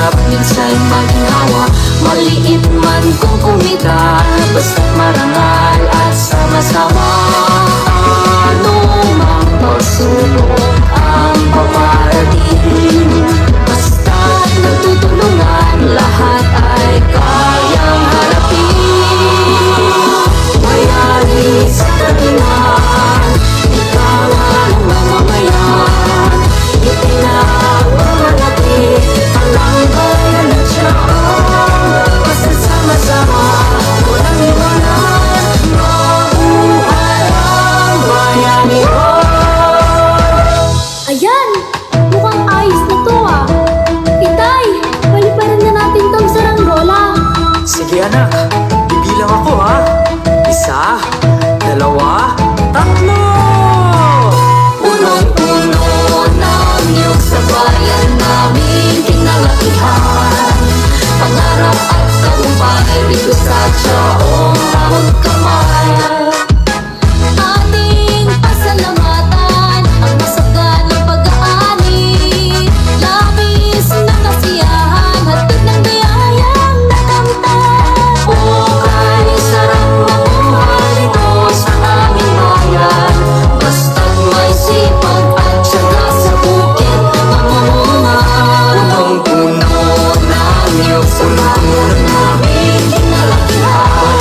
hirap, minsan maginhawa. Maliit man kung kumita, basta't marangal at sama-sama. Anumang pagsubok ang paparating, basta't nagtutulungan, lahat ay kayang harapin. Bayani sa kalingan, ikaw ang mamamayan. Itinawagati, walang bayan at siyang, basta't sama-sama, walang iwanan. Mabuhay ang bayani ko. Ayan! Mukhang ayos na to ah! Itay! Paliparan na natin tong saranggola! Sige anak, bibilang ako ha. 1, 2, 3. Punong-puno ng niyog sa bayan namin kinalakihan. Pangarap at tagumpay dito sa tiyaong bawat kamay. Ating pasalamatan ang masagalang pag-aani. Labis na kasiyahan, hatid ng biyayang nakamtan. Okay, sarap na buhay dito sa aming bayan. Basta't may sipag at tiyaga sa bukid mamumuhay. Punong-puno ng niyog sa bayan namin kinalakihan.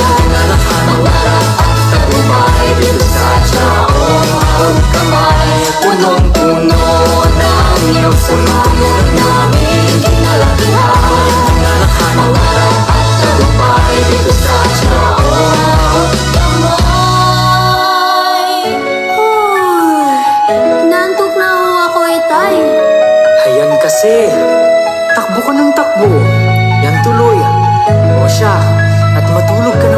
Pangarap at tagumpay dito sa tiyaong bawat kamay. Punong-puno ng niyog sa bayan namin kinalakihan. Pangarap at tagumpay dito sa tiyaong bawat kamay. Nantok na ho ako, Itay! Ayan kasi, takbo ka ng takbo. Yan tuloy. O siya, at matulog ka